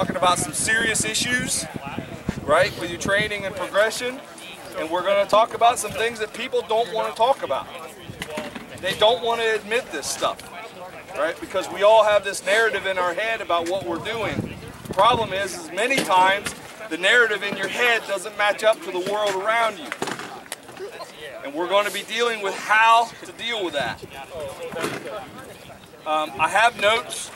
Talking about some serious issues, right, with your training and progression, and we're going to talk about some things that people don't want to talk about. They don't want to admit this stuff, right, because we all have this narrative in our head about what we're doing. The problem is many times the narrative in your head doesn't match up to the world around you. And we're going to be dealing with how to deal with that. I have notes.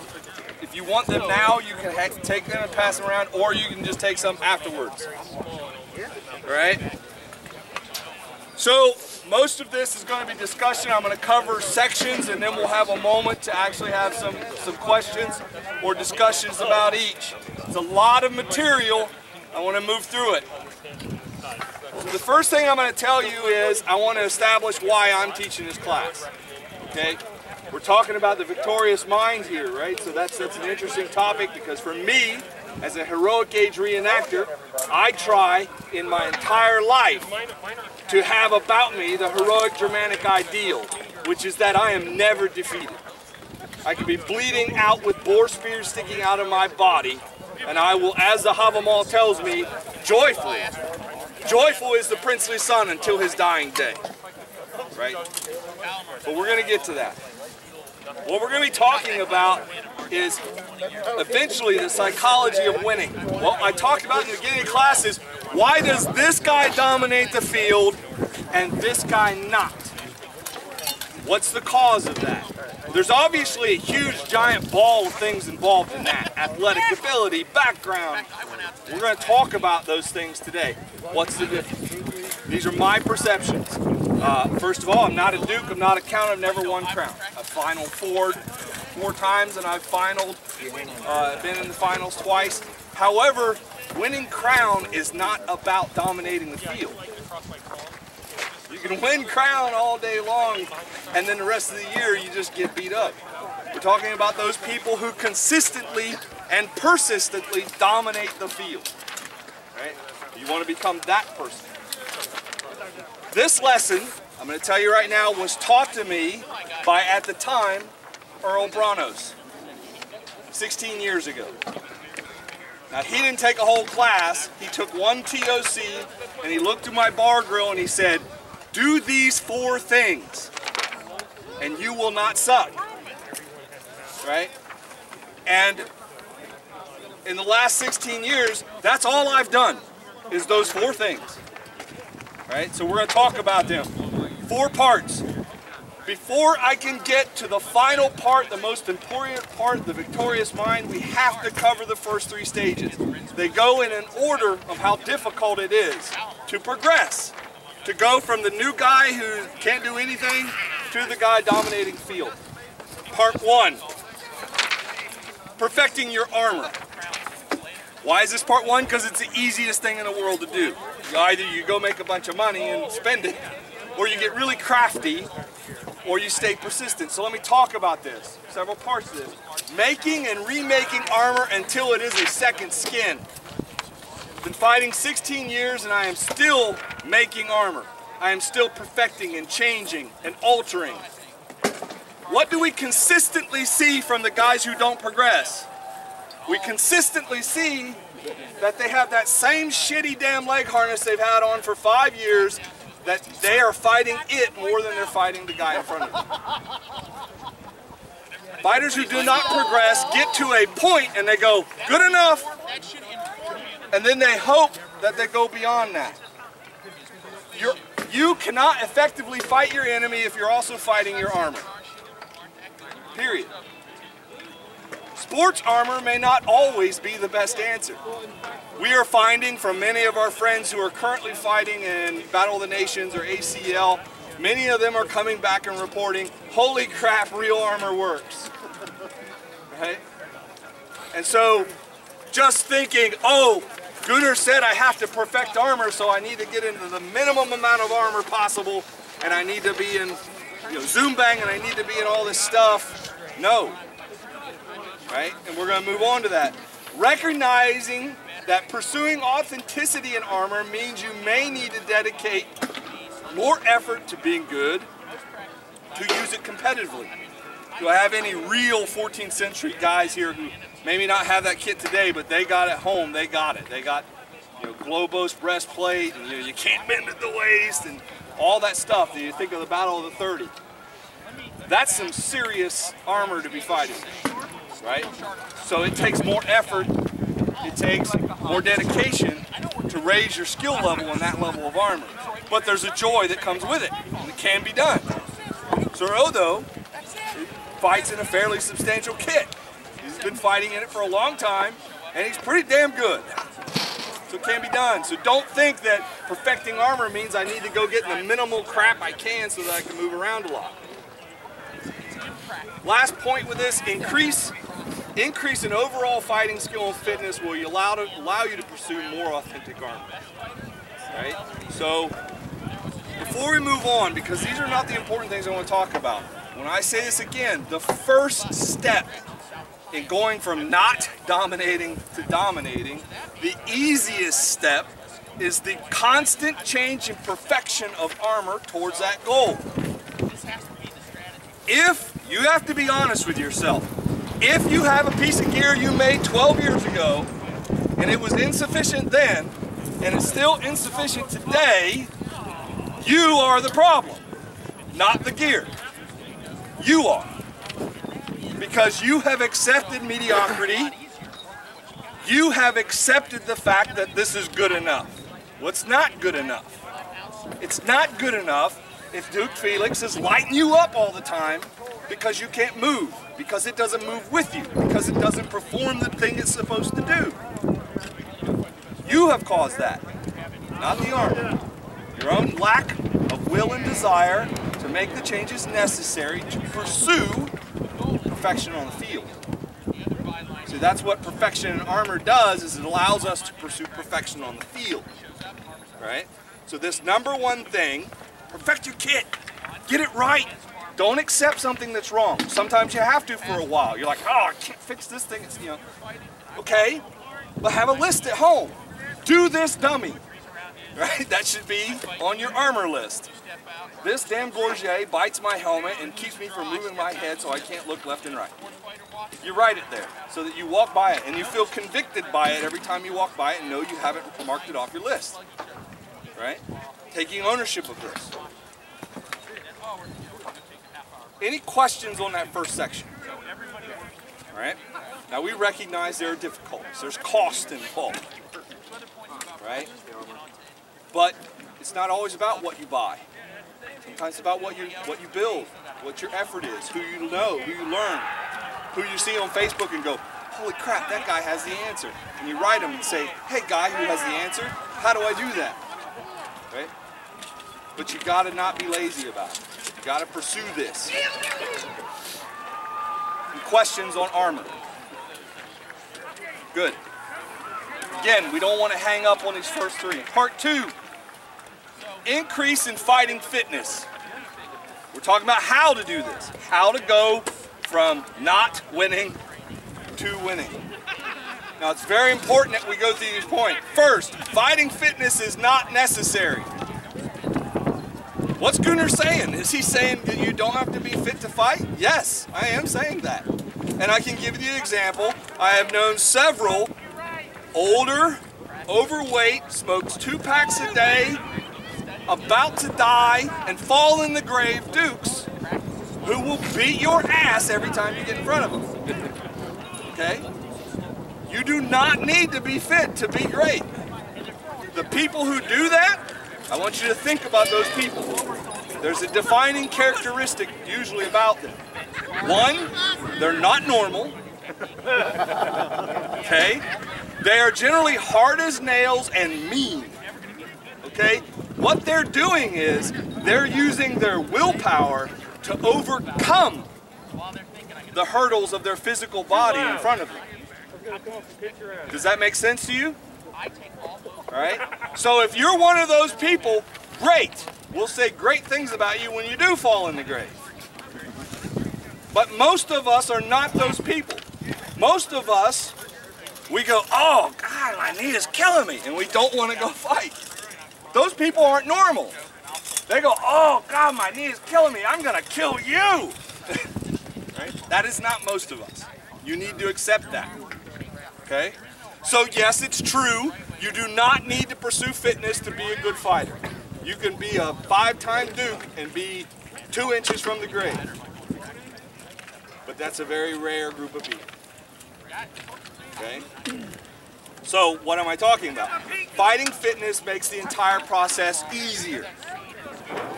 If you want them now, you can take them and pass them around, or you can just take some afterwards. All right? So, most of this is going to be discussion. I'm going to cover sections, and then we'll have a moment to actually have some questions or discussions about each. It's a lot of material. I want to move through it. So the first thing I'm going to tell you is I want to establish why I'm teaching this class. Okay? We're talking about the victorious mind here, right? So that's an interesting topic, because for me, as a heroic age reenactor, I try in my entire life to have about me the heroic Germanic ideal, which is that I am never defeated. I can be bleeding out with boar spears sticking out of my body, and I will, as the Havamal tells me, joyfully. Joyful is the princely son until his dying day, right? But we're going to get to that. What we're going to be talking about is eventually the psychology of winning. What I talked about in the beginning of class is, why does this guy dominate the field and this guy not? What's the cause of that? There's obviously a huge giant ball of things involved in that. Athletic ability, background. We're going to talk about those things today. What's the difference? These are my perceptions. First of all, I'm not a Duke, I'm not a Count, I've never won Crown. I've finaled four times, and I've finaled, been in the finals twice. However, winning Crown is not about dominating the field. You can win Crown all day long, and then the rest of the year you just get beat up. We're talking about those people who consistently and persistently dominate the field. Right? You want to become that person. This lesson, I'm going to tell you right now, was taught to me by, at the time, Earl Branos, 16 years ago. Now, he didn't take a whole class. He took one TOC, and he looked through my bar grill, and he said, do these 4 things, and you will not suck. Right? And in the last 16 years, that's all I've done, is those 4 things. Right? So we're going to talk about them. 4 parts. Before I can get to the final part, the most important part, the victorious mind, we have to cover the first 3 stages. They go in an order of how difficult it is to progress. To go from the new guy who can't do anything to the guy dominating the field. Part 1. Perfecting your armor. Why is this part 1? Because it's the easiest thing in the world to do. Either you go make a bunch of money and spend it, or you get really crafty, or you stay persistent. So let me talk about this. Several parts of this. Making and remaking armor until it is a second skin. I've been fighting 16 years and I am still making armor. I am still perfecting and changing and altering. What do we consistently see from the guys who don't progress? We consistently see that they have that same shitty damn leg harness they've had on for 5 years, that they are fighting it more than they're fighting the guy in front of them. Fighters who do not progress get to a point and they go, good enough, and then they hope that they go beyond that. You cannot effectively fight your enemy if you're also fighting your armor. Period. Sports armor may not always be the best answer. We are finding from many of our friends who are currently fighting in Battle of the Nations or ACL, many of them are coming back and reporting, holy crap, real armor works. Right? And so, just thinking, oh, Gunnar said I have to perfect armor, so I need to get into the minimum amount of armor possible, and I need to be in Zoom Bang, and I need to be in all this stuff. No. Right? And we're going to move on to that. Recognizing that pursuing authenticity in armor means you may need to dedicate more effort to being good, to use it competitively. Do I have any real 14th century guys here who maybe not have that kit today, but they got it home. They got it. They got, you know, Globos breastplate, and you can't bend at the waist, and all that stuff. And you think of the Battle of the 30. That's some serious armor to be fighting, right? So it takes more effort. It takes more dedication to raise your skill level in that level of armor. But there's a joy that comes with it, and it can be done. Sir Odo fights in a fairly substantial kit. He's been fighting in it for a long time, and he's pretty damn good. So it can be done. So don't think that perfecting armor means I need to go get the minimal crap I can so that I can move around a lot. Last point with this, increase in overall fighting skill and fitness will allow you to pursue more authentic armor. Right? So before we move on, because these are not the important things I want to talk about, when I say this again, the first step in going from not dominating to dominating, the easiest step is the constant change and perfection of armor towards that goal. If you have to be honest with yourself, if you have a piece of gear you made 12 years ago and it was insufficient then and it's still insufficient today, you are the problem, not the gear. You are. Because you have accepted mediocrity. You have accepted the fact that this is good enough. Well, it's not good enough. It's not good enough if Duke Felix is lighting you up all the time because you can't move, because it doesn't move with you, because it doesn't perform the thing it's supposed to do. You have caused that, not the armor. Your own lack of will and desire to make the changes necessary to pursue perfection on the field. So that's what perfection in armor does, is it allows us to pursue perfection on the field. Right? So this number one thing, perfect your kit. Get it right. Don't accept something that's wrong. Sometimes you have to for a while. You're like, oh, I can't fix this thing. It's, you know, okay, but have a list at home. Do this dummy. Right? That should be on your armor list. This damn gorget bites my helmet and keeps me from moving my head so I can't look left and right. You write it there so that you walk by it and you feel convicted by it every time you walk by it and know you haven't marked it off your list. Right? Taking ownership of this. Any questions on that first section? All right? Now we recognize there are difficulties. There's cost involved. Right? But it's not always about what you buy. Sometimes it's about what you build, what your effort is, who you know, who you learn, who you see on Facebook and go, holy crap, that guy has the answer. And you write them and say, hey guy who has the answer, how do I do that? Right? But you gotta not be lazy about it. You gotta pursue this. Some questions on armor. Good. Again, we don't want to hang up on these first three. Part two, increase in fighting fitness. We're talking about how to do this. How to go from not winning to winning. Now it's very important that we go through these points. First, fighting fitness is not necessary. What's Gunnar saying? Is he saying that you don't have to be fit to fight? Yes, I am saying that. And I can give you the example. I have known several older, overweight, smokes 2 packs a day, about to die and fall in the grave dukes who will beat your ass every time you get in front of them. Okay? You do not need to be fit to be great. The people who do that, I want you to think about those people. There's a defining characteristic usually about them. One, they're not normal. Okay? They are generally hard as nails and mean. Okay? What they're doing is they're using their willpower to overcome the hurdles of their physical body in front of them. Does that make sense to you? All right? So if you're one of those people, great. We'll say great things about you when you do fall in the grave. But most of us are not those people. Most of us, we go, oh, God, my knee is killing me, and we don't want to go fight. Those people aren't normal. They go, oh, God, my knee is killing me. I'm going to kill you. Right? That is not most of us. You need to accept that. Okay? So yes, it's true, you do not need to pursue fitness to be a good fighter. You can be a 5-time Duke and be 2 inches from the grave. But that's a very rare group of people. Okay? So what am I talking about? Fighting fitness makes the entire process easier.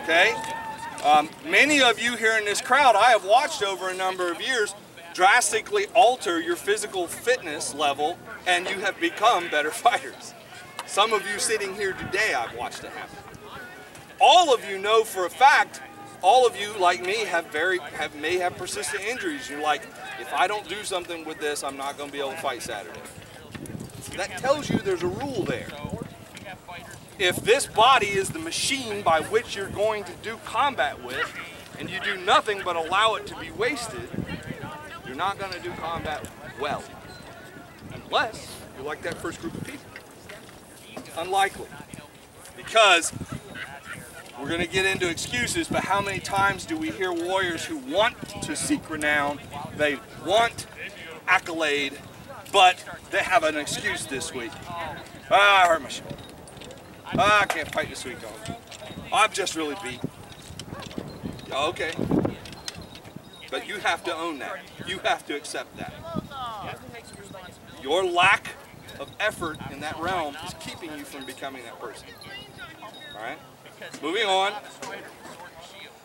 Okay? Many of you here in this crowd, I have watched over a number of years, drastically alter your physical fitness level, and you have become better fighters. Some of you sitting here today, I've watched it happen. All of you know for a fact, all of you, like me, may have persistent injuries. You're like, if I don't do something with this, I'm not going to be able to fight Saturday. That tells you there's a rule there. If this body is the machine by which you're going to do combat with, and you do nothing but allow it to be wasted, you're not going to do combat well. Unless you're like that first group of people. Unlikely. Because we're going to get into excuses, but how many times do we hear warriors who want to seek renown, they want accolade, but they have an excuse this week. I hurt my shoulder. I can't fight this week, dog. I'm just really beat. Okay. But you have to own that. You have to accept that. Your lack of effort in that realm is keeping you from becoming that person. All right? Moving on.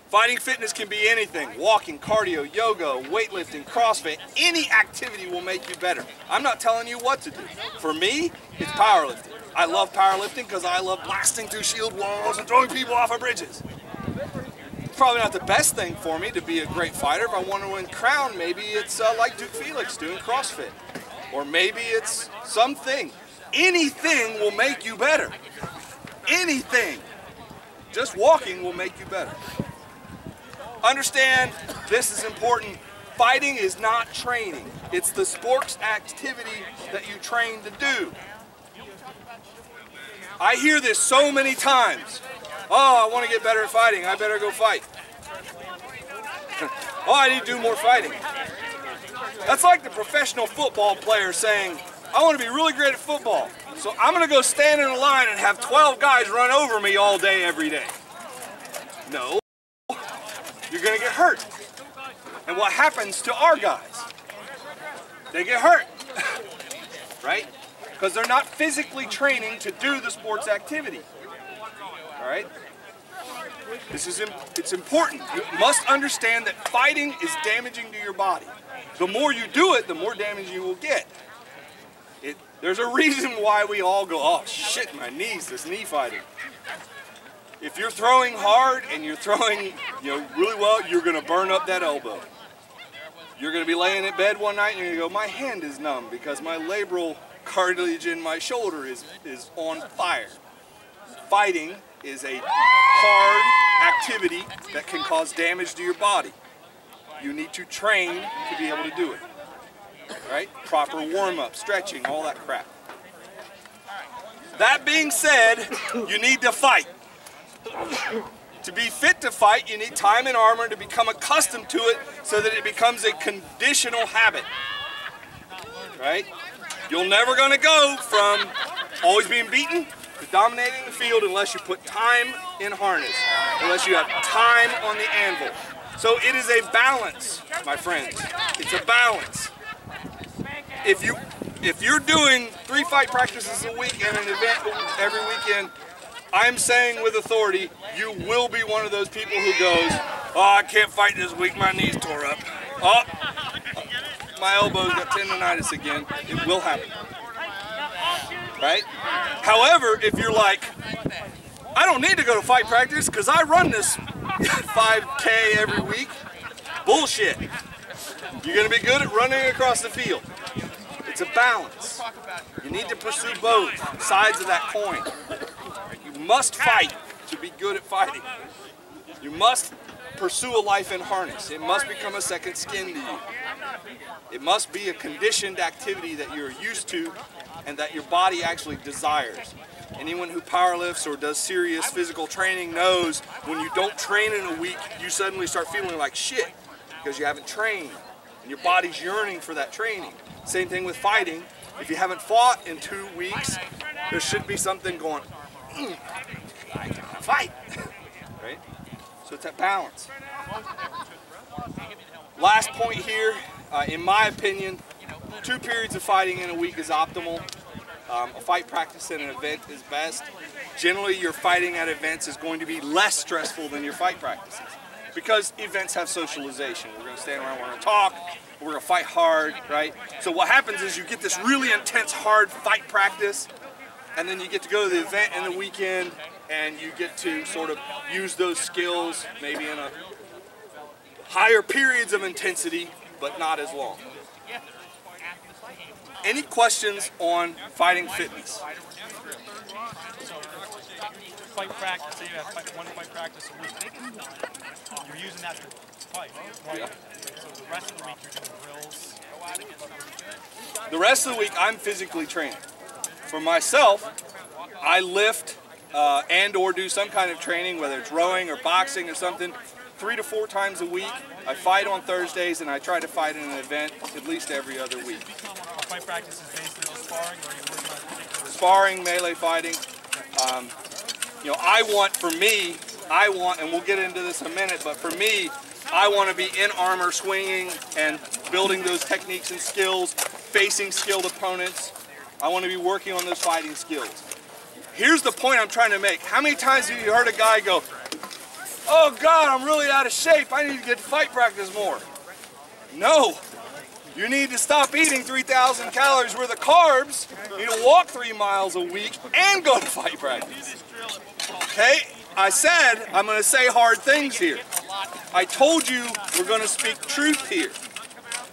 Fighting fitness can be anything. Walking, cardio, yoga, weightlifting, CrossFit. Any activity will make you better. I'm not telling you what to do. For me, it's powerlifting. I love powerlifting because I love blasting through shield walls and throwing people off of bridges. It's probably not the best thing for me to be a great fighter. If I want to win crown, maybe it's like Duke Felix doing CrossFit. Or maybe it's something. Anything will make you better. Anything. Just walking will make you better. Understand, this is important. Fighting is not training. It's the sports activity that you train to do. I hear this so many times. Oh, I want to get better at fighting. I better go fight. Oh, I need to do more fighting. That's like the professional football player saying, I want to be really great at football, so I'm going to go stand in a line and have 12 guys run over me all day, every day. No. You're going to get hurt. And what happens to our guys? They get hurt. Right? Because they're not physically training to do the sports activity. All right? It's important. You must understand that fighting is damaging to your body. The more you do it, the more damage you will get. There's a reason why we all go, oh shit, my knees, this knee fighting. If you're throwing hard and you're throwing really well, you're going to burn up that elbow. You're going to be laying in bed one night and you're going to go, my hand is numb because my labral cartilage in my shoulder is on fire. Fighting is a hard activity that can cause damage to your body. You need to train to be able to do it. Right? Proper warm-up, stretching, all that crap. That being said, you need to fight. To be fit to fight, you need time and armor to become accustomed to it so that it becomes a conditional habit. Right? You're never going to go from always being beaten to dominating the field unless you put time in harness, unless you have time on the anvil. So it is a balance, my friends. It's a balance. If you're doing 3 fight practices a week and an event every weekend, I'm saying with authority, you will be one of those people who goes, oh, I can't fight this week, my knees tore up. Oh, my elbow's got tendonitis again. It will happen. Right? However, if you're like, I don't need to go to fight practice because I run this 5K every week. Bullshit. You're going to be good at running across the field. It's a balance. You need to pursue both sides of that coin. You must fight to be good at fighting. You must pursue a life in harness. It must become a second skin to you. It must be a conditioned activity that you're used to and that your body actually desires. Anyone who powerlifts or does serious physical training knows when you don't train in a week, you suddenly start feeling like shit because you haven't trained and your body's yearning for that training. Same thing with fighting. If you haven't fought in 2 weeks, there should be something going, I gotta fight, right? So it's that balance. Last point here, in my opinion, 2 periods of fighting in a week is optimal. A fight practice at an event is best. Generally, your fighting at events is going to be less stressful than your fight practices because events have socialization. We're going to stand around, we're going to talk, we're going to fight hard, right? So what happens is you get this really intense, hard fight practice, and then you get to go to the event in the weekend, and you get to sort of use those skills maybe in a higher periods of intensity, but not as long. Any questions on fighting fitness? Fight practice, say you have one fight practice a week. You're using that to fight, right? Yeah. So the rest of the week you're doing drills. The rest of the week I'm physically training. For myself, I lift and or do some kind of training, whether it's rowing or boxing or something, 3 to 4 times a week. I fight on Thursdays, and I try to fight in an event at least every other week. Fight practice is basically just sparring, or are you working on particular? Sparring, melee fighting. You know, I want, and we'll get into this in a minute, but for me, I want to be in armor swinging and building those techniques and skills, facing skilled opponents. I want to be working on those fighting skills. Here's the point I'm trying to make. How many times have you heard a guy go, "Oh God, I'm really out of shape, I need to get to fight practice more"? No. You need to stop eating 3,000 calories worth of carbs. You need to walk 3 miles a week and go to fight practice. Okay? I said I'm going to say hard things here. I told you we're going to speak truth here.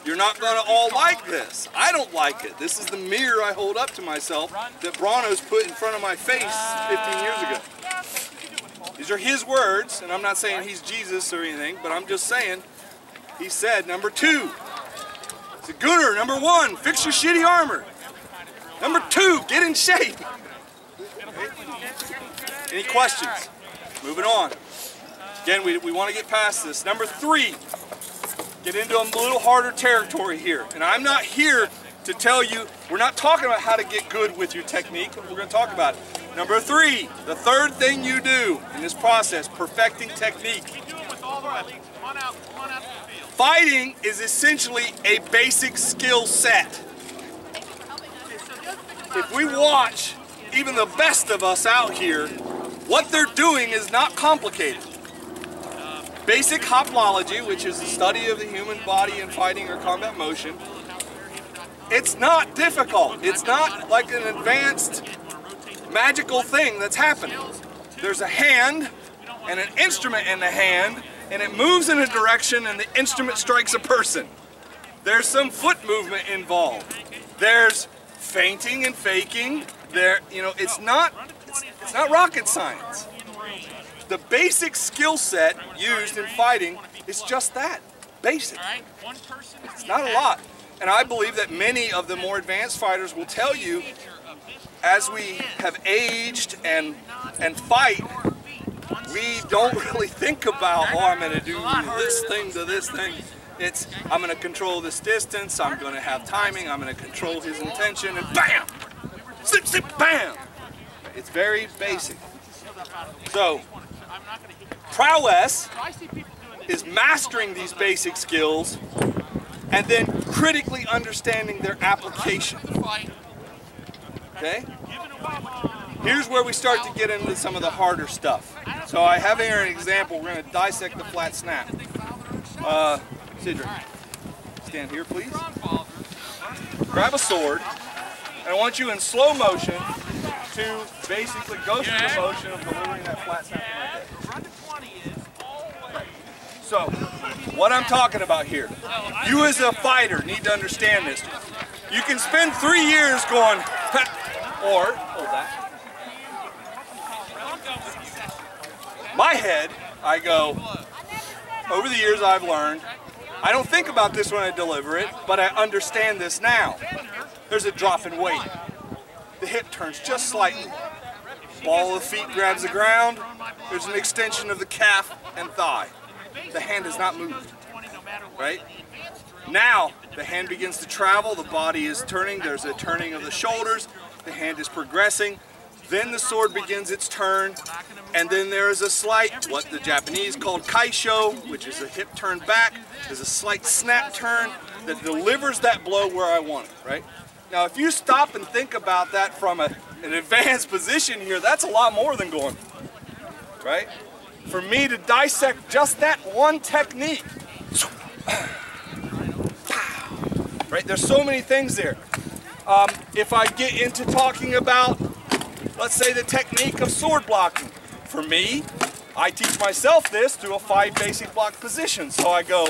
You're not going to all like this. I don't like it. This is the mirror I hold up to myself that Brano's put in front of my face 15 years ago. These are his words, and I'm not saying he's Jesus or anything, but I'm just saying he said, number 2. So Gunnar, number 1, fix your shitty armor. Number 2, get in shape. Any questions? Moving on. Again, we want to get past this. Number 3, get into a little harder territory here. And I'm not here to tell you, we're not talking about how to get good with your technique. We're going to talk about it. Number 3, the third thing you do in this process, perfecting technique. Fighting is essentially a basic skill set. If we watch even the best of us out here, what they're doing is not complicated. Basic hoplology, which is the study of the human body in fighting or combat motion, it's not difficult. It's not like an advanced magical thing that's happening. There's a hand and an instrument in the hand, and it moves in a direction and the instrument strikes a person. There's some foot movement involved. There's feinting and faking. It's not rocket science. The basic skill set used in fighting is just that, basic. It's not a lot. And I believe that many of the more advanced fighters will tell you, as we have aged and fight, we don't really think about, oh, I'm going to do this thing to this thing. It's, I'm going to control this distance, I'm going to have timing, I'm going to control his intention, and bam! Zip, zip, bam! It's very basic. So, prowess is mastering these basic skills and then critically understanding their application. Okay? Here's where we start to get into some of the harder stuff. So I have here an example. We're going to dissect the flat snap. Cedric, stand here please. Grab a sword, and I want you in slow motion to basically go through the motion of delivering that flat snap to my head. So, what I'm talking about here, you as a fighter need to understand this. You can spend 3 years going, or, hold that. My head, I go, over the years I've learned, I don't think about this when I deliver it, but I understand this now. There's a drop in weight. The hip turns just slightly. Ball of the feet grabs the ground. There's an extension of the calf and thigh. The hand is not moved, right? Now, the hand begins to travel, the body is turning, there's a turning of the shoulders, the hand is progressing, then the sword begins its turn, and then there is a slight, what the Japanese called kaisho, which is a hip turn back. There's a slight snap turn that delivers that blow where I want it, right? Now, if you stop and think about that from an advanced position here, that's a lot more than going, right? For me to dissect just that one technique, right? There's so many things there. If I get into talking about, let's say, the technique of sword blocking, for me, I teach myself this through a 5 basic block position. So I go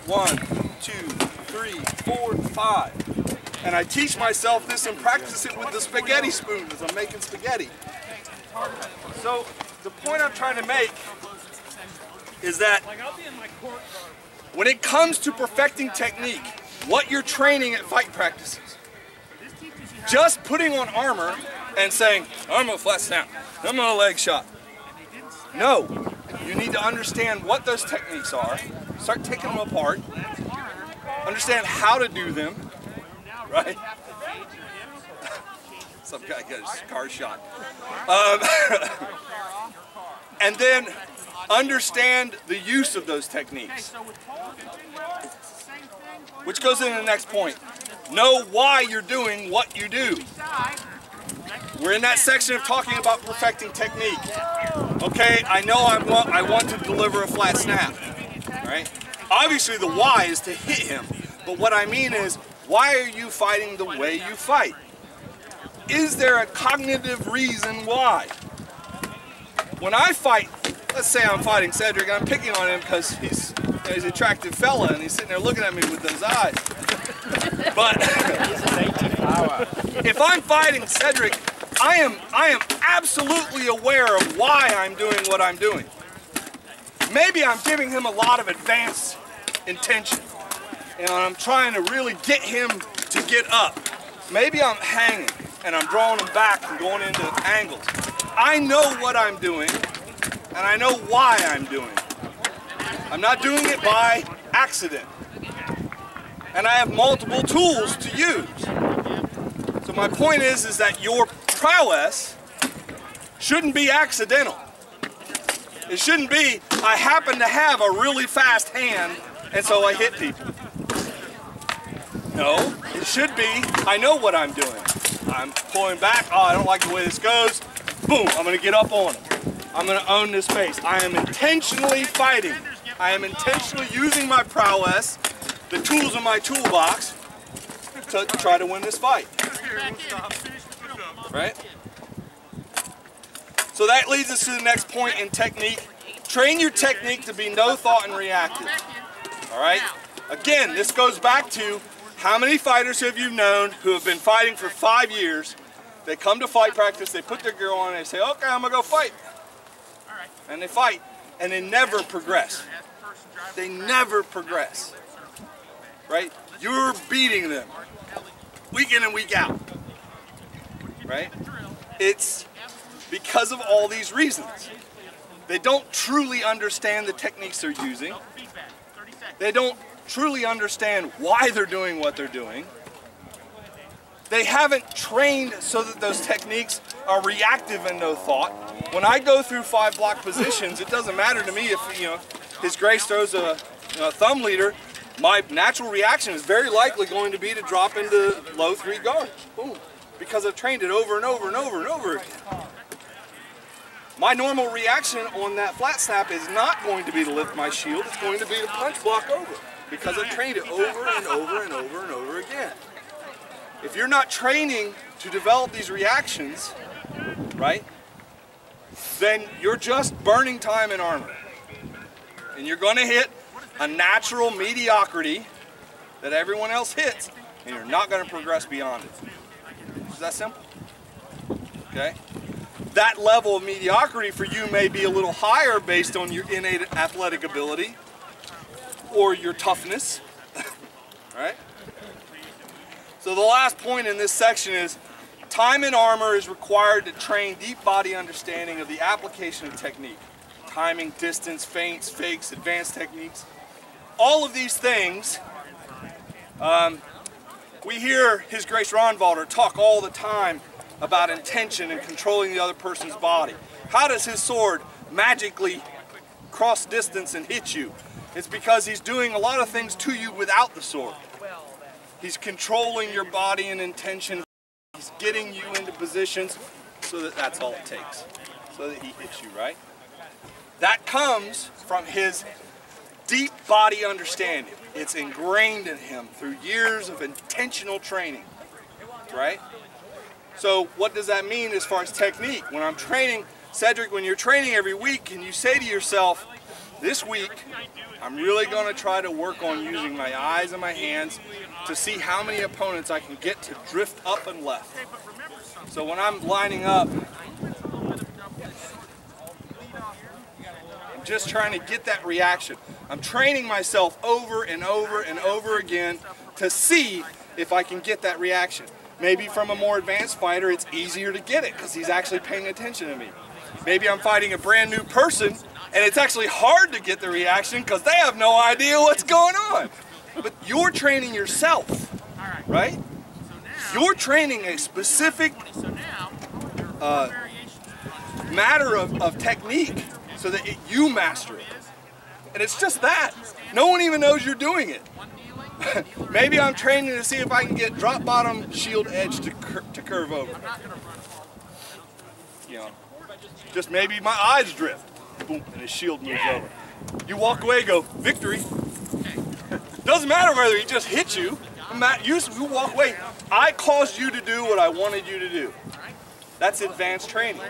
1, 2, 3, 4, 5. And I teach myself this and practice it with the spaghetti spoon as I'm making spaghetti. So the point I'm trying to make is that when it comes to perfecting technique, what you're training at fight practices, just putting on armor and saying, I'm a flat snap, I'm a leg shot. No, you need to understand what those techniques are, start taking them apart, understand how to do them, right? Some guy got his car shot. And then understand the use of those techniques. Which goes into the next point. Know why you're doing what you do. We're in that section of talking about perfecting technique. Okay, I know I want to deliver a flat snap, right? Obviously the why is to hit him, but what I mean is, why are you fighting the way you fight? Is there a cognitive reason why? When I fight, let's say I'm fighting Cedric, I'm picking on him because he's an attractive fella and he's sitting there looking at me with those eyes. But if I'm fighting Cedric, I am absolutely aware of why I'm doing what I'm doing. Maybe I'm giving him a lot of advanced intention and I'm trying to really get him to get up. Maybe I'm hanging and I'm drawing him back and going into angles. I know what I'm doing and I know why I'm doing it. I'm not doing it by accident. And I have multiple tools to use. So my point is that your prowess shouldn't be accidental. It shouldn't be, I happen to have a really fast hand and so I hit people. No, it should be, I know what I'm doing. I'm pulling back, oh, I don't like the way this goes. Boom, I'm going to get up on him. I'm going to own this space. I am intentionally fighting. I am intentionally using my prowess, the tools in my toolbox, to try to win this fight. Right? So that leads us to the next point in technique. Train your technique to be no thought and reactive. Alright? Again, this goes back to how many fighters have you known who have been fighting for 5 years? They come to fight practice, they put their gear on, and they say, okay, I'm going to go fight. And they fight, and they never progress. They never progress. Right? You're beating them week in and week out. Right? It's because of all these reasons. They don't truly understand the techniques they're using. They don't truly understand why they're doing what they're doing. They haven't trained so that those techniques are reactive and no thought. When I go through 5 block positions, it doesn't matter to me if His Grace throws a thumb leader. My natural reaction is very likely going to be to drop into low 3 guard. Boom. Because I've trained it over and over and over and over again. My normal reaction on that flat snap is not going to be to lift my shield, it's going to be to punch block over. Because I've trained it over and over and over and over again. If you're not training to develop these reactions, right, then you're just burning time in armor. And you're going to hit a natural mediocrity that everyone else hits, and you're not going to progress beyond it. Is that simple? Okay? That level of mediocrity for you may be a little higher based on your innate athletic ability or your toughness, right? So the last point in this section is time in armor is required to train deep body understanding of the application of technique. Timing, distance, feints, fakes, advanced techniques. All of these things We hear His Grace Ronvalder talk all the time about intention and controlling the other person's body. How does his sword magically cross distance and hit you? It's because he's doing a lot of things to you without the sword. He's controlling your body and intention. He's getting you into positions so that that's all it takes, so that he hits you, right? That comes from his deep body understanding. It's ingrained in him through years of intentional training, right? So what does that mean as far as technique? When I'm training, Cedric, when you're training every week and you say to yourself, this week, I'm really going to try to work on using my eyes and my hands to see how many opponents I can get to drift up and left. So when I'm lining up, I'm just trying to get that reaction. I'm training myself over and over and over again to see if I can get that reaction. Maybe from a more advanced fighter, it's easier to get it because he's actually paying attention to me. Maybe I'm fighting a brand new person and it's actually hard to get the reaction because they have no idea what's going on. But you're training yourself, right? You're training a specific matter of technique so that you master it. And it's just that. No one even knows you're doing it. Maybe I'm training to see if I can get drop bottom shield edge to curve over. You know, just maybe my eyes drift. Boom, and his shield moves over. You walk away, go, victory. Doesn't matter whether he just hit you. You walk away. I caused you to do what I wanted you to do. That's advanced training.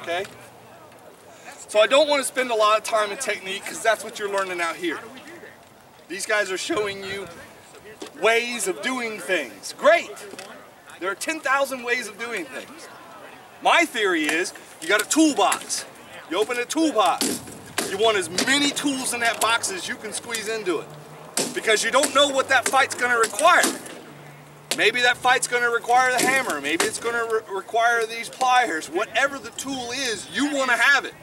Okay? So I don't want to spend a lot of time in technique because that's what you're learning out here. These guys are showing you ways of doing things. Great! There are 10,000 ways of doing things. My theory is you got a toolbox. You open a toolbox. You want as many tools in that box as you can squeeze into it. Because you don't know what that fight's going to require. Maybe that fight's going to require the hammer. Maybe it's going to require these pliers. Whatever the tool is, you want to have it.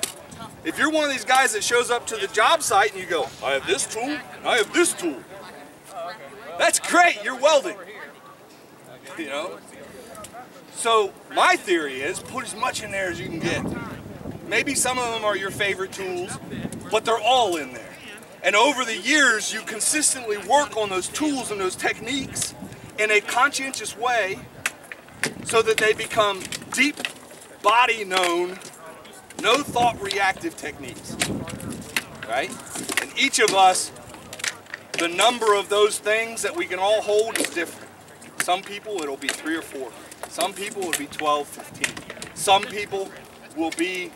If you're one of these guys that shows up to the job site and you go, I have this tool, and I have this tool. That's great, you're welding. You know? So my theory is put as much in there as you can get. Maybe some of them are your favorite tools, but they're all in there. And over the years, you consistently work on those tools and those techniques in a conscientious way so that they become deep body known, no thought reactive techniques, right? And each of us, the number of those things that we can all hold is different. Some people it'll be 3 or 4. Some people it'll be 12, 15. Some people will be,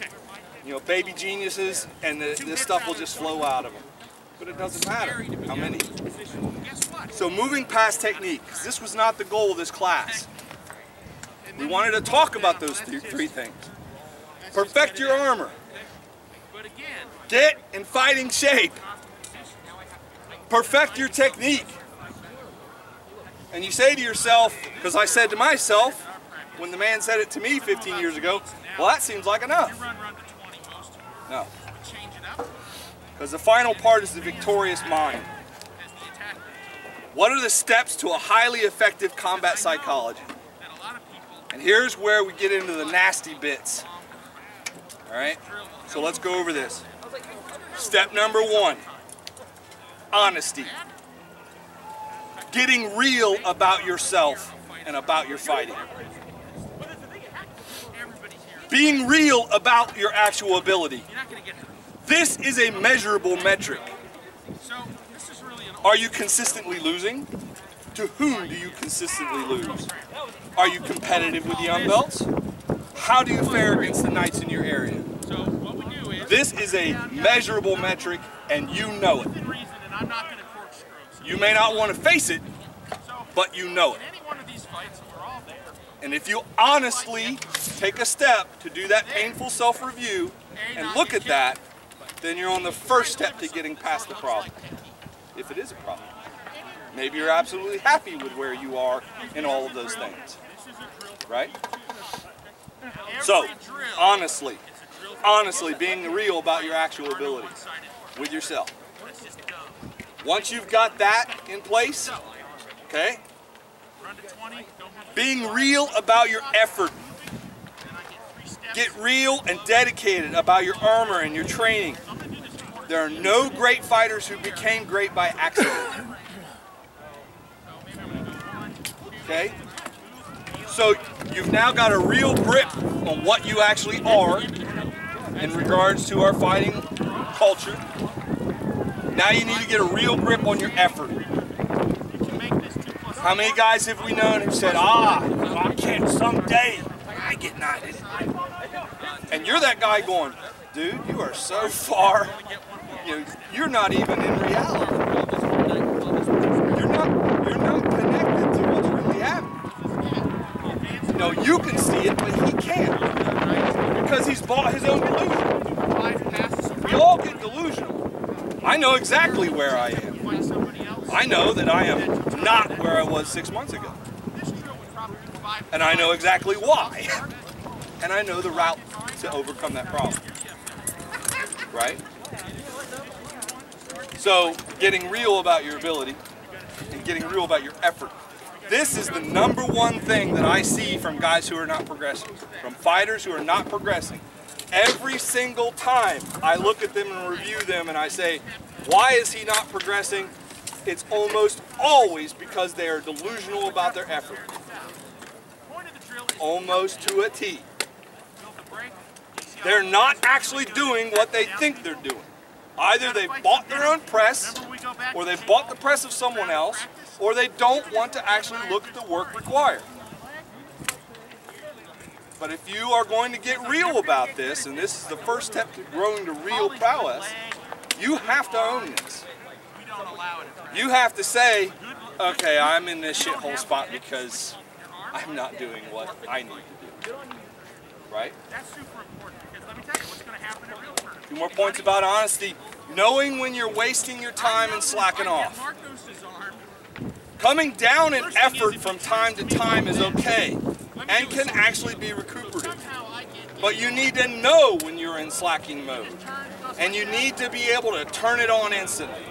you know, baby geniuses and this stuff will just flow out of them. But it doesn't matter how many. So moving past technique, because this was not the goal of this class. We wanted to talk about those three things. Perfect your armor. Get in fighting shape. Perfect your technique. And you say to yourself, because I said to myself, when the man said it to me 15 years ago, well, that seems like enough. No. Because the final part is the victorious mind. What are the steps to a highly effective combat psychology? And here's where we get into the nasty bits. All right, so let's go over this. Step number 1, honesty. Getting real about yourself and about your fighting. Being real about your actual ability. This is a measurable metric. Are you consistently losing? To whom do you consistently lose? Are you competitive with the young belts? How do you fare against the knights in your area? This is a measurable metric and you know it. You may not want to face it, but you know it. And if you honestly take a step to do that painful self-review and look at that, then you're on the first step to getting past the problem. If it is a problem. Maybe you're absolutely happy with where you are in all of those things. Right? So, honestly being real about your actual abilities with yourself. Once you've got that in place, Okay? Being real about your effort. Get real and dedicated about your armor and your training. There are no great fighters who became great by accident. Okay? So you've now got a real grip on what you actually are in regards to our fighting culture. Now you need to get a real grip on your effort. How many guys have we known who said, I can't someday I get knighted? And you're that guy going, dude, you are so far, you're not even in reality. You're not connected to what's really happening. You know, you can see it, but he can't. Because he's bought his own delusion. We all get delusional. I know exactly where I am. I know that I am not where I was 6 months ago. And I know exactly why. And I know the route to overcome that problem. Right? So, getting real about your ability and getting real about your effort. This is the #1 thing that I see from guys who are not progressing, from fighters who are not progressing. Every single time I look at them and review them and I say, why is he not progressing? It's almost always because they are delusional about their effort. Almost to a T. They're not actually doing what they think they're doing. Either they've bought their own press, or they've bought the press of someone else, or they don't want to actually look at the work required. But if you are going to get real about this, and this is the first step to growing to real prowess, you have to own this. You have to say, okay, I'm in this shithole spot because I'm not doing what I need to do. Right? That's super important, because let me tell you what's going to happen in real tournament. 2 more points about honesty. Knowing when you're wasting your time and slacking off. Coming down in effort from time to time is okay and can actually be recuperative. But you need to know when you're in slacking mode. And you need to be able to turn it on instantly.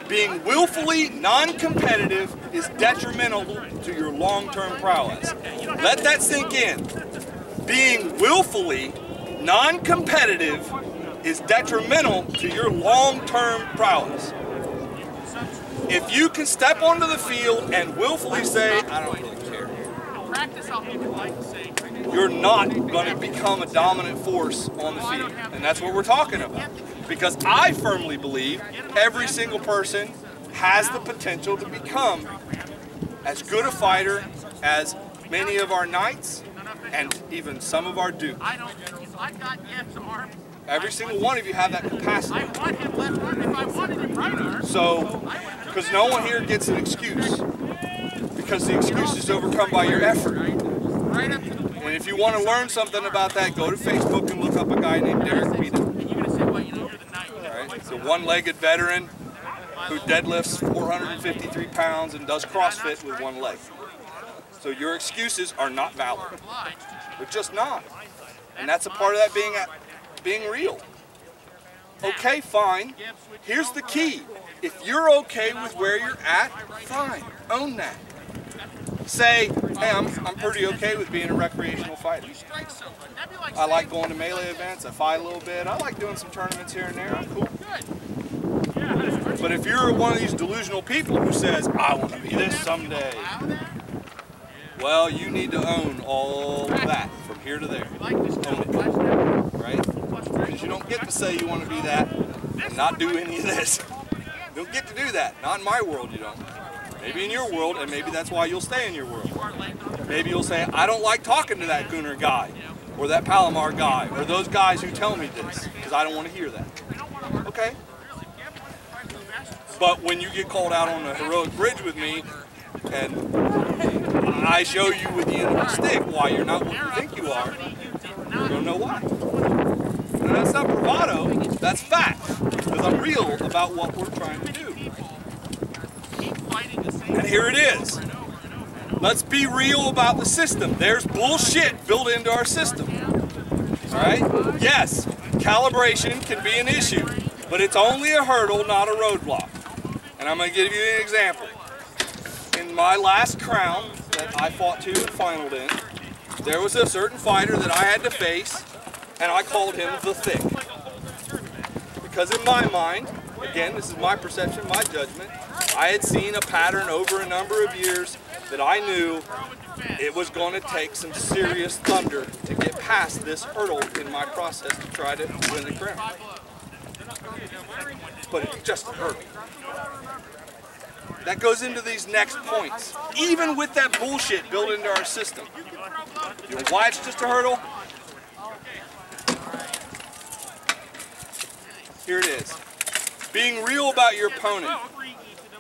Being willfully non-competitive is detrimental to your long-term prowess. Let that sink in. Being willfully non-competitive is detrimental to your long-term prowess. If you can step onto the field and willfully say, I don't really care, you're not going to become a dominant force on the field. And that's what we're talking about. Because I firmly believe every single person has the potential to become as good a fighter as many of our knights and even some of our dukes. Every single one of you have that capacity. So, because no one here gets an excuse. Because the excuse is overcome by your effort. And if you want to learn something about that, go to Facebook and look up a guy named Derek Beaton. It's a one-legged veteran who deadlifts 453 pounds and does CrossFit with one leg. So your excuses are not valid. They're just not. And that's a part of that being real. Okay, fine. Here's the key. If you're okay with where you're at, fine. Own that. Say, hey, I'm pretty okay with being a recreational fighter. I like going to melee events, I fight a little bit, I like doing some tournaments here and there, I'm cool. But if you're one of these delusional people who says, I want to be this someday, well, you need to own all of that from here to there. Own it, right? Because you don't get to say you want to be that and not do any of this. You don't get to do that. Not in my world, you don't. Maybe in your world, and maybe that's why you'll stay in your world. Maybe you'll say, I don't like talking to that Gunnar guy, or that Palomar guy, or those guys who tell me this, because I don't want to hear that. Okay. But when you get called out on a heroic bridge with me, and I show you with the end of the stick why you're not what you think you are, you're going to know why. And that's not bravado, that's fact, because I'm real about what we're trying to do. And here it is. Let's be real about the system. There's bullshit built into our system. Alright? Yes, calibration can be an issue, but it's only a hurdle, not a roadblock. And I'm going to give you an example. In in my last crown that I fought to and finaled in, there was a certain fighter that I had to face, and I called him the Thick. Because in my mind, again, this is my perception, my judgment, I had seen a pattern over a number of years that I knew it was going to take some serious thunder to get past this hurdle in my process to try to win the crown. But it's just a hurdle. That goes into these next points. Even with that bullshit built into our system. You know why it's just a hurdle? Here it is. Being real about your opponent.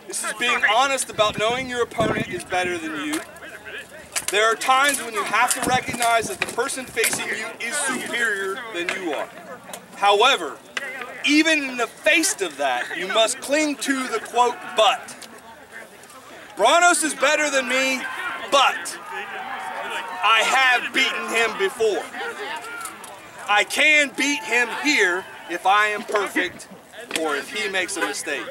This is being honest about knowing your opponent is better than you. There are times when you have to recognize that the person facing you is superior than you are. However, even in the face of that, you must cling to the quote, but. Branos is better than me, but I have beaten him before. I can beat him here if I am perfect or if he makes a mistake.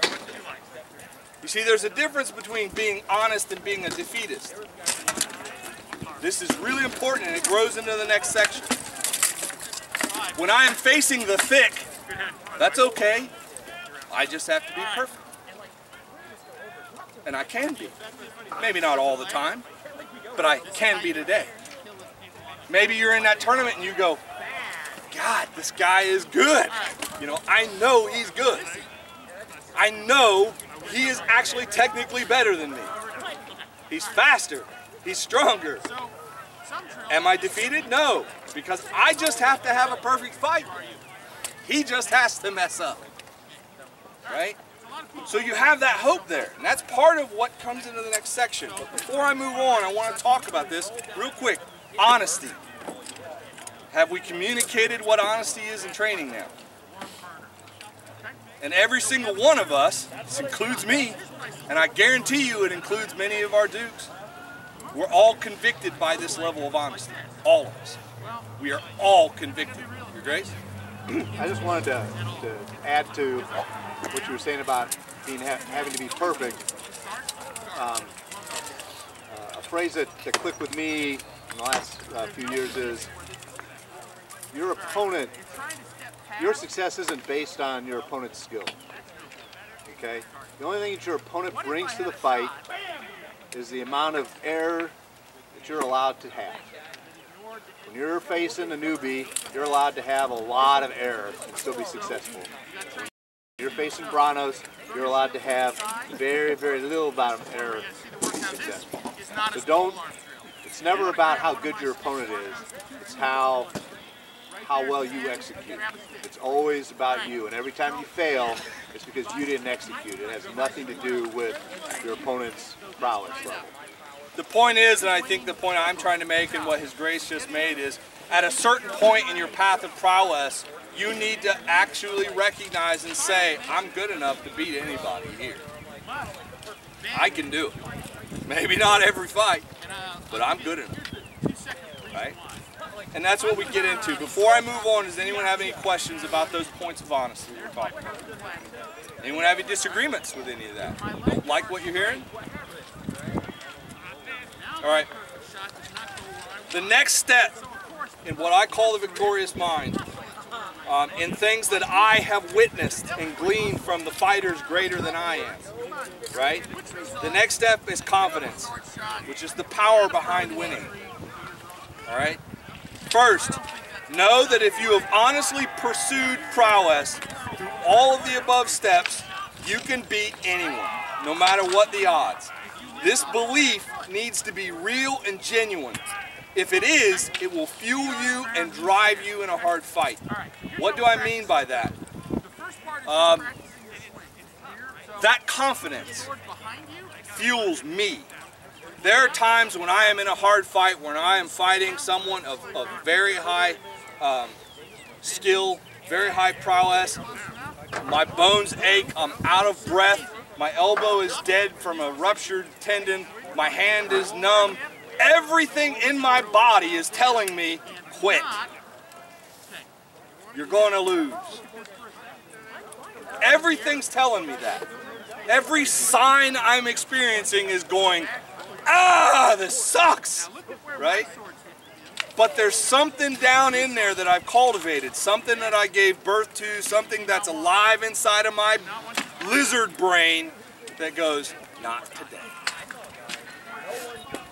You see, there's a difference between being honest and being a defeatist. This is really important and it grows into the next section. When I am facing the Thick, that's okay. I just have to be perfect. And I can be. Maybe not all the time, but I can be today. Maybe you're in that tournament and you go, God, this guy is good. You know, I know he's good. I know he is actually technically better than me. He's faster. He's stronger. Am I defeated? No, because I just have to have a perfect fight. He just has to mess up, right? So you have that hope there, and that's part of what comes into the next section. But before I move on, I want to talk about this real quick. Honesty. Have we communicated what honesty is in training now? And every single one of us, this includes me, and I guarantee you it includes many of our dukes, we're all convicted by this level of honesty. All of us. We are all convicted. Your Grace? I just wanted to add to what you were saying about having to be perfect. A phrase that clicked with me in the last few years is, your opponent, your success isn't based on your opponent's skill. Okay? The only thing that your opponent brings to the fight is the amount of error that you're allowed to have. When you're facing a newbie, you're allowed to have a lot of error and still be successful. When you're facing Branos, you're allowed to have very, very little amount of error to be successful. So it's never about how good your opponent is, it's how well you execute. It's always about you, and every time you fail, it's because you didn't execute. It has nothing to do with your opponent's prowess level. The point is, and I think the point I'm trying to make and what His Grace just made is, at a certain point in your path of prowess, you need to actually recognize and say, I'm good enough to beat anybody here. I can do it. Maybe not every fight, but I'm good enough. Right? And that's what we get into. Before I move on, does anyone have any questions about those points of honesty we're talking about? Anyone have any disagreements with any of that? Like what you're hearing? All right. The next step in what I call the victorious mind, in things that I have witnessed and gleaned from the fighters greater than I am, right? The next step is confidence, which is the power behind winning. All right? First, know that if you have honestly pursued prowess through all of the above steps, you can beat anyone, no matter what the odds. This belief needs to be real and genuine. If it is, it will fuel you and drive you in a hard fight. What do I mean by that? That confidence fuels me. There are times when I am in a hard fight, when I am fighting someone of very high skill, very high prowess. My bones ache, I'm out of breath, my elbow is dead from a ruptured tendon, my hand is numb. Everything in my body is telling me, quit. You're going to lose. Everything's telling me that. Every sign I'm experiencing is going, this sucks, right? But there's something down in there that I've cultivated, something that I gave birth to, something that's alive inside of my lizard brain that goes, not today.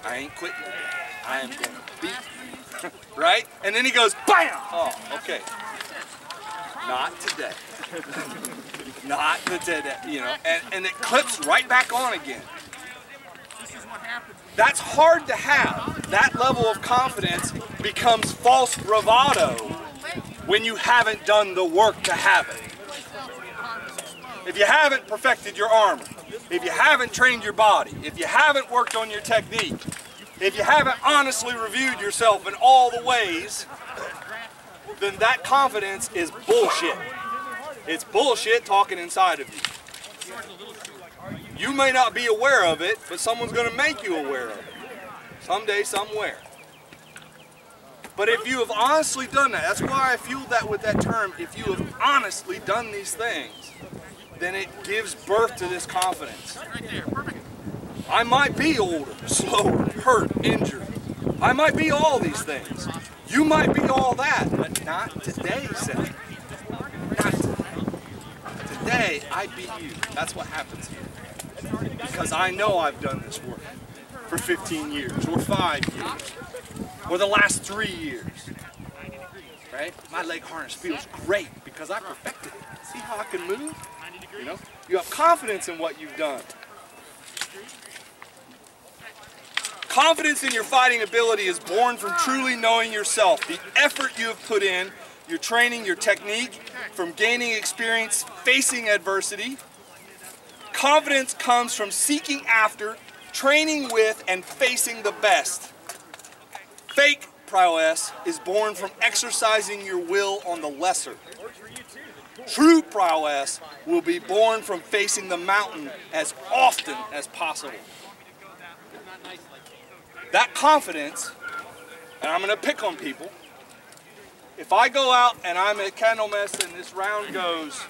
I ain't quitting today. I am going to beat you. Right? And then he goes, bam! Oh, okay. Not today. Not today. You know, and it clips right back on again. That's hard to have. That level of confidence becomes false bravado when you haven't done the work to have it. If you haven't perfected your armor, if you haven't trained your body, if you haven't worked on your technique, if you haven't honestly reviewed yourself in all the ways, then that confidence is bullshit. It's bullshit talking inside of you. You may not be aware of it, but someone's going to make you aware of it. Someday, somewhere. But if you have honestly done that, that's why I fueled that with that term, if you have honestly done these things, then it gives birth to this confidence. I might be older, slower, hurt, injured. I might be all these things. You might be all that, but not today, Seth. Not today. Today, I beat you. That's what happens here. Because I know I've done this work for 15 years, or 5 years, or the last 3 years. Right? My leg harness feels great because I perfected it. See how I can move? You know? You have confidence in what you've done. Confidence in your fighting ability is born from truly knowing yourself, the effort you have put in, your training, your technique, from gaining experience, facing adversity. Confidence comes from seeking after, training with, and facing the best. Fake prowess is born from exercising your will on the lesser. True prowess will be born from facing the mountain as often as possible. That confidence, and I'm going to pick on people, if I go out and I'm at Candlemas and this round goes,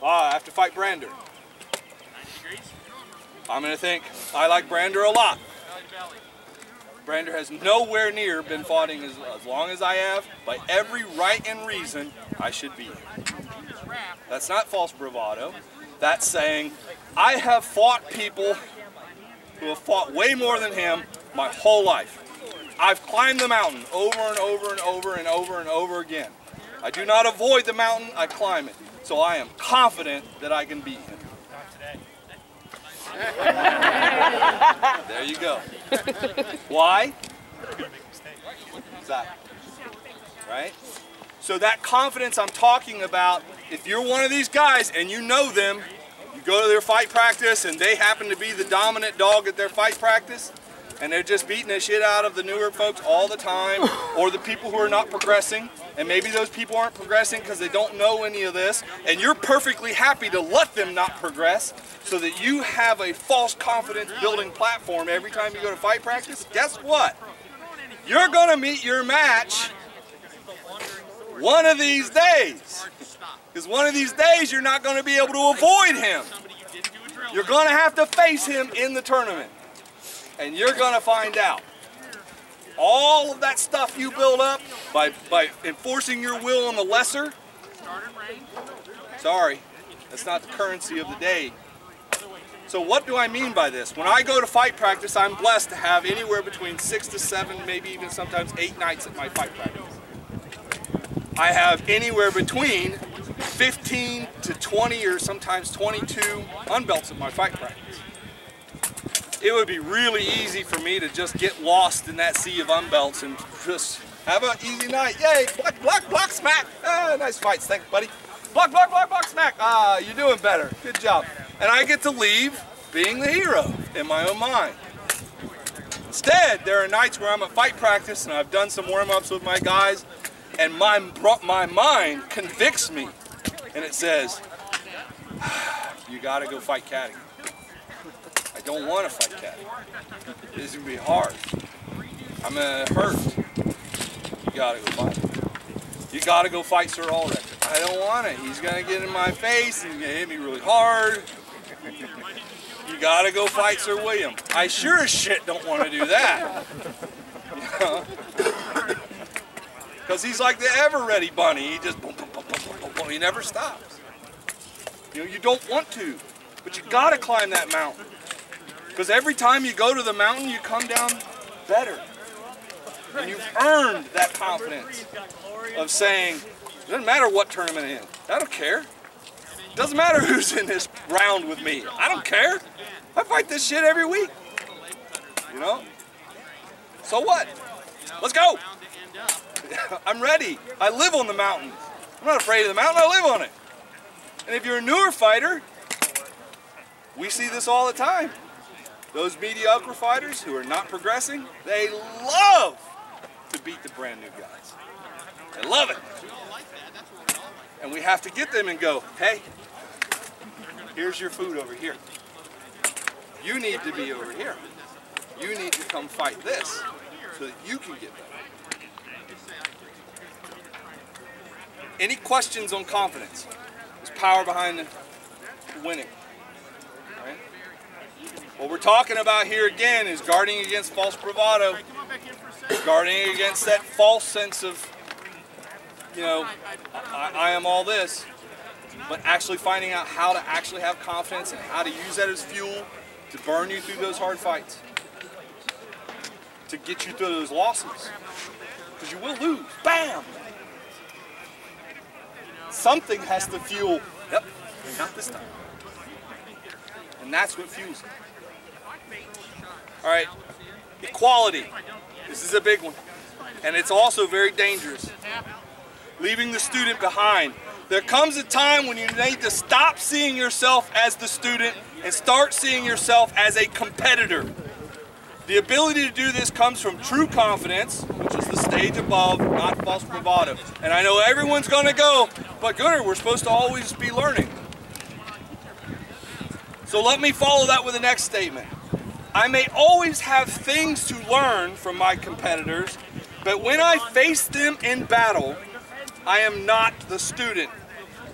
I have to fight Brander, I'm going to think, I like Brander a lot. Brander has nowhere near been fighting as long as I have. By every right and reason, I should be. That's not false bravado. That's saying, I have fought people who have fought way more than him my whole life. I've climbed the mountain over and over and over and over and over again. I do not avoid the mountain, I climb it. So I am confident that I can beat him. There you go. Why? Exactly. Right? So that confidence I'm talking about, if you're one of these guys and you know them, you go to their fight practice and they happen to be the dominant dog at their fight practice, and they're just beating the shit out of the newer folks all the time, or the people who are not progressing, and maybe those people aren't progressing because they don't know any of this, and you're perfectly happy to let them not progress so that you have a false confidence building platform every time you go to fight practice. Guess what? You're going to meet your match one of these days. Because one of these days you're not going to be able to avoid him. You're going to have to face him in the tournament. And you're going to find out. All of that stuff you build up by enforcing your will on the lesser, sorry, that's not the currency of the day. So what do I mean by this? When I go to fight practice, I'm blessed to have anywhere between 6 to 7, maybe even sometimes 8 nights at my fight practice. I have anywhere between 15 to 20 or sometimes 22 unbelts at my fight practice. It would be really easy for me to just get lost in that sea of unbelts and just have an easy night. Yay, block, block, block, smack. Ah, nice fights, thanks, buddy. Block, block, block, block, smack. Ah, you're doing better. Good job. And I get to leave being the hero in my own mind. Instead, there are nights where I'm at fight practice and I've done some warm-ups with my guys, and my mind convicts me, and it says, you got to go fight Caddy. I don't want to fight Caddy. This is going to be hard. I'm going to hurt. You got to go fight. You got to go fight Sir Allred. I don't want it. He's going to get in my face and he's going to hit me really hard. You gotta go fight Sir William. I sure as shit don't want to do that. Because he's like the ever-ready bunny. He just boom, boom, boom, boom, boom, boom. He never stops. You know, you don't want to, but you gotta climb that mountain. Because every time you go to the mountain, you come down better. And you've earned that confidence of saying, it doesn't matter what tournament I'm in. I don't care. It doesn't matter who's in this round with me. I don't care. I fight this shit every week. You know? So what? Let's go. I'm ready. I live on the mountain. I'm not afraid of the mountain. I live on it. And if you're a newer fighter, we see this all the time. Those mediocre fighters who are not progressing, they love to beat the brand new guys. They love it. And we have to get them and go, hey, here's your food over here. You need to be over here. You need to come fight this so that you can get better. Any questions on confidence? There's power behind the winning. Right? What we're talking about here again is guarding against false bravado, guarding against that false sense of, you know, I am all this, but actually finding out how to actually have confidence and how to use that as fuel to burn you through those hard fights, to get you through those losses, because you will lose. Bam! Something has to fuel, yep, not this time. And that's what fuels it. All right, equality. This is a big one. And it's also very dangerous. Leaving the student behind. There comes a time when you need to stop seeing yourself as the student and start seeing yourself as a competitor. The ability to do this comes from true confidence, which is the stage above, not false bravado. And I know everyone's going to go, but Gunnar, we're supposed to always be learning. So let me follow that with the next statement. I may always have things to learn from my competitors, but when I face them in battle, I am not the student.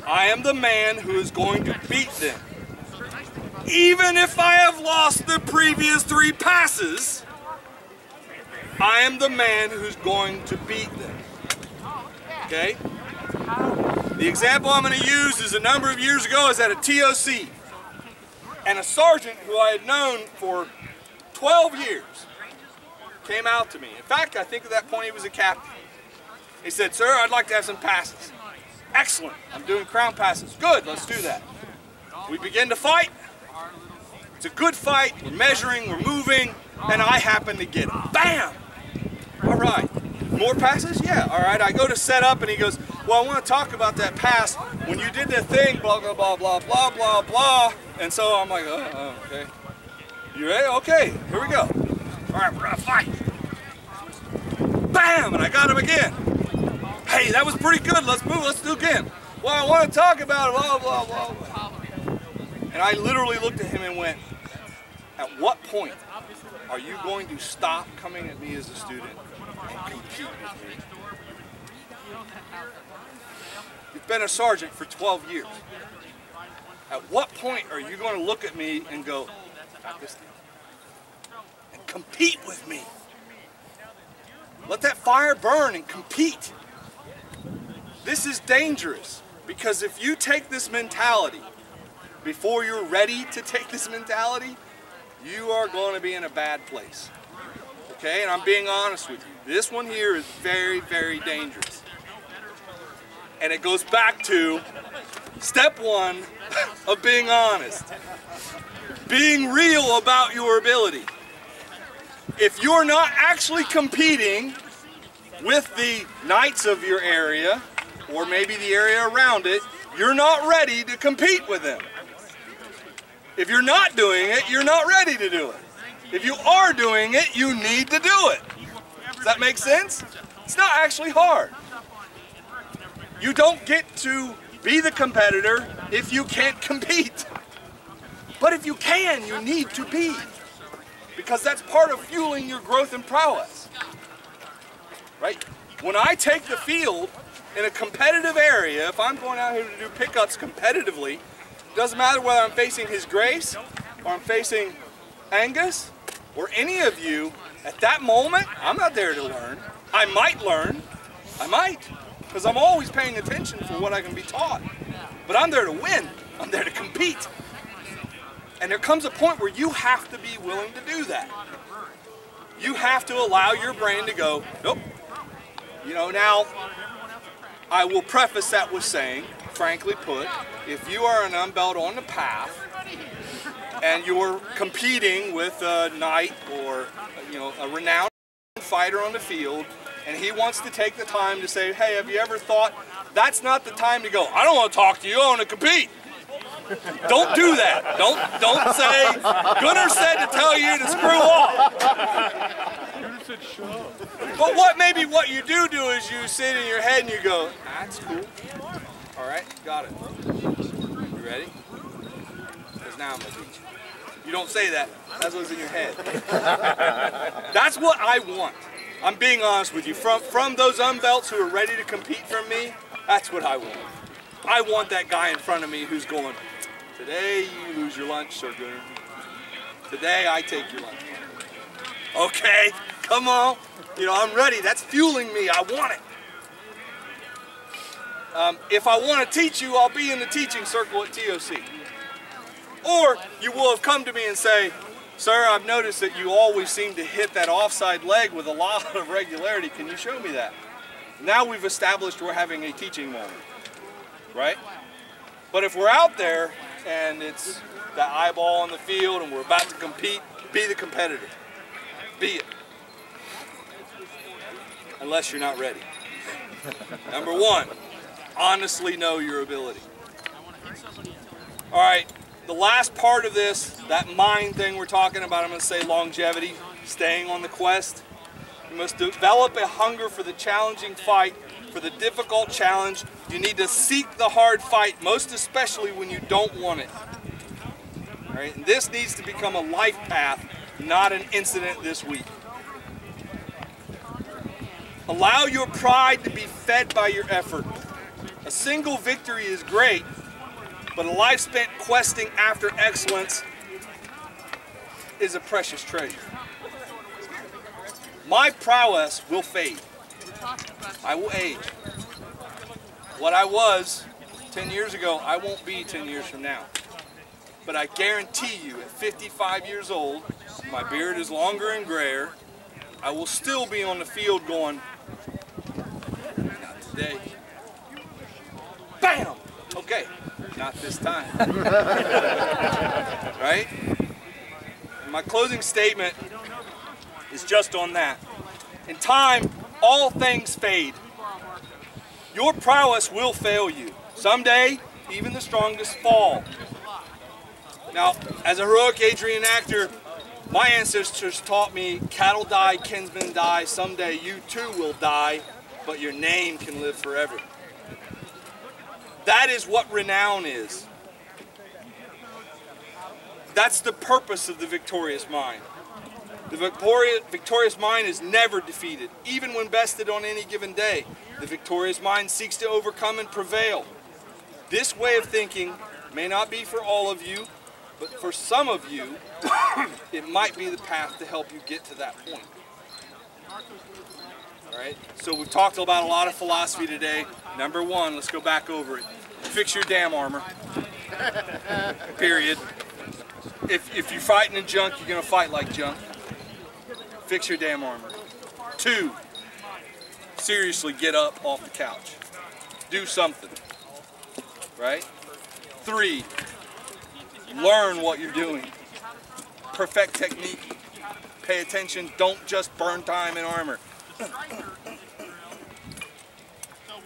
I am the man who is going to beat them. Even if I have lost the previous 3 passes, I am the man who's going to beat them. Okay? The example I'm going to use is a number of years ago. I was at a TOC, and a sergeant who I had known for 12 years came out to me. In fact, I think at that point he was a captain. He said, "Sir, I'd like to have some passes." Excellent. I'm doing crown passes. Good, let's do that. We begin to fight. It's a good fight. We're measuring, we're moving, and I happen to get it. Bam! All right. More passes? Yeah. All right. I go to set up, and he goes, "Well, I want to talk about that pass. When you did that thing, blah, blah, blah, blah, blah, blah, blah." And so I'm like, oh, okay. You ready? Okay. Here we go. All right, we're going to fight. Bam! And I got him again. Hey, that was pretty good. Let's move. Let's do it again. Well, I want to talk about it, blah, blah, blah, blah. And I literally looked at him and went, at what point are you going to stop coming at me as a student and compete with me? You've been a sergeant for 12 years. At what point are you going to look at me and go, got this thing, and compete with me? Let that fire burn and compete. This is dangerous, because if you take this mentality before you're ready to take this mentality, you are going to be in a bad place. Okay, and I'm being honest with you. This one here is very, very dangerous. And it goes back to step 1 of being honest. Being real about your ability. If you're not actually competing with the knights of your area, or maybe the area around it, you're not ready to compete with them. If you're not doing it, you're not ready to do it. If you are doing it, you need to do it. Does that make sense? It's not actually hard. You don't get to be the competitor if you can't compete. But if you can, you need to be. Because that's part of fueling your growth and prowess. Right? When I take the field in a competitive area, if I'm going out here to do pickups competitively, it doesn't matter whether I'm facing His Grace or I'm facing Angus or any of you, at that moment, I'm not there to learn. I might learn. I might. Because I'm always paying attention for what I can be taught. But I'm there to win. I'm there to compete. And there comes a point where you have to be willing to do that. You have to allow your brain to go, nope. You know, now, I will preface that with saying, frankly put, if you are an unbelt on the path and you're competing with a knight or, you know, a renowned fighter on the field, and he wants to take the time to say, hey, have you ever thought, that's not the time to go, I don't want to talk to you, I want to compete. Don't do that. Don't say, Gunnar said to tell you to screw off. But what you do is you sit in your head and you go, that's cool. All right, got it. You ready? Because now I'm going to teach you. You don't say that. That's what's in your head. That's what I want. I'm being honest with you. From those unbelts who are ready to compete from me, that's what I want. I want that guy in front of me who's going, today you lose your lunch, Sir Gunnar. Today I take your lunch. Okay, come on. You know, I'm ready. That's fueling me. I want it. If I want to teach you, I'll be in the teaching circle at TOC. Or you will have come to me and say, sir, I've noticed that you always seem to hit that offside leg with a lot of regularity. Can you show me that? Now we've established we're having a teaching moment, right? But if we're out there and it's that eyeball on the field and we're about to compete, be the competitor. Be it. Unless you're not ready. Number one, honestly know your ability. All right, the last part of this, that mind thing we're talking about, I'm going to say longevity, staying on the quest. You must develop a hunger for the challenging fight, for the difficult challenge. You need to seek the hard fight, most especially when you don't want it. All right? And this needs to become a life path, not an incident this week. Allow your pride to be fed by your effort. A single victory is great, but a life spent questing after excellence is a precious treasure. My prowess will fade. I will age. What I was 10 years ago, I won't be 10 years from now. But I guarantee you, at 55 years old, my beard is longer and grayer, I will still be on the field going, not today. Bam! Okay, not this time. Right? And my closing statement is just on that. In time, all things fade. Your prowess will fail you. Someday, even the strongest fall. Now, as a heroic age reenactor, my ancestors taught me, cattle die, kinsmen die, someday you too will die, but your name can live forever. That is what renown is. That's the purpose of the victorious mind. The victorious mind is never defeated, even when bested on any given day. The victorious mind seeks to overcome and prevail. This way of thinking may not be for all of you, but for some of you, it might be the path to help you get to that point. All right, so we've talked about a lot of philosophy today. Number one, let's go back over it. Fix your damn armor. Period. If you're fighting in junk, you're going to fight like junk. Fix your damn armor. 2, seriously get up off the couch. Do something. Right? 3, learn what you're doing. Perfect technique. Pay attention. Don't just burn time in armor.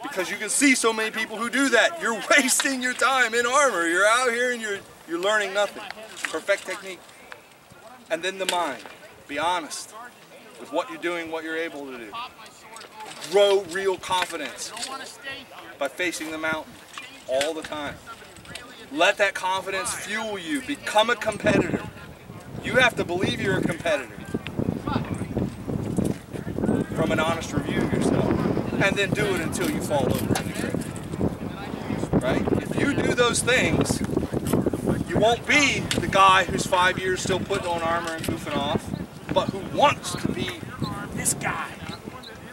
Because you can see so many people who do that. You're wasting your time in armor. You're out here and you're learning nothing. Perfect technique. And then the mind. Be honest with what you're doing, what you're able to do. Grow real confidence by facing the mountain all the time. Let that confidence fuel you. Become a competitor. You have to believe you're a competitor. From an honest review of yourself. And then do it until you fall over in the grave. Right? If you do those things, You won't be the guy who's 5 years still putting on armor and goofing off, but who wants to be this guy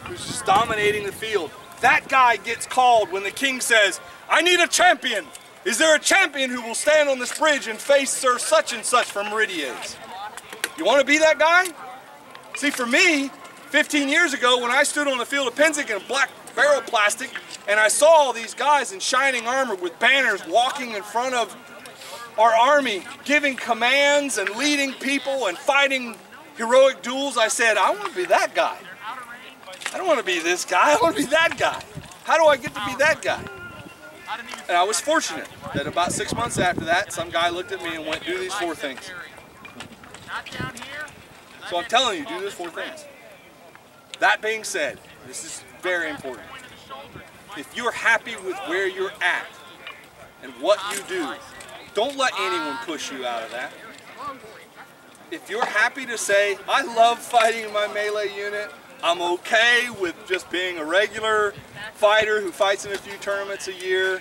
who's just dominating the field. That guy gets called when the king says, I need a champion. Is there a champion who will stand on this bridge and face Sir such and such from Meridies? You want to be that guy? See, for me, 15 years ago when I stood on the field of Pennsic in black barrel plastic and I saw all these guys in shining armor with banners walking in front of our army, giving commands and leading people and fighting heroic duels, I said, I want to be that guy. I don't want to be this guy, I want to be that guy. How do I get to be that guy? And I was fortunate that about 6 months after that, some guy looked at me and went, do these 4 things. So I'm telling you, do those 4 things. That being said, this is very important. If you're happy with where you're at and what you do, don't let anyone push you out of that. If you're happy to say, I love fighting in my melee unit, I'm okay with just being a regular fighter who fights in a few tournaments a year.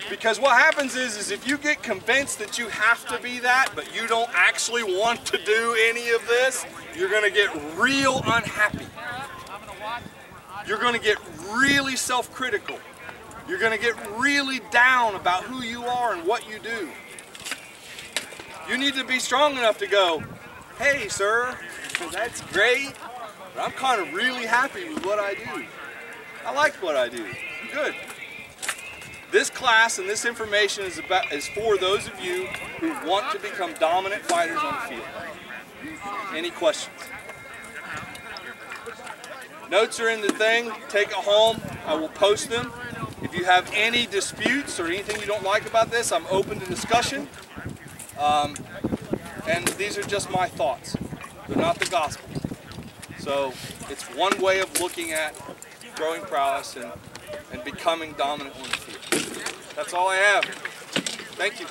Because what happens is if you get convinced that you have to be that, but you don't actually want to do any of this, you're going to get real unhappy. You're going to get really self-critical. You're going to get really down about who you are and what you do. You need to be strong enough to go, hey sir, that's great, but I'm kind of really happy with what I do. I like what I do. Good. This class and this information is for those of you who want to become dominant fighters on the field. Any questions? Notes are in the thing. Take it home. I will post them. If you have any disputes or anything you don't like about this, I'm open to discussion. And these are just my thoughts. They're not the gospel. So it's one way of looking at growing prowess and becoming dominant on the field. That's all I have. Thank you.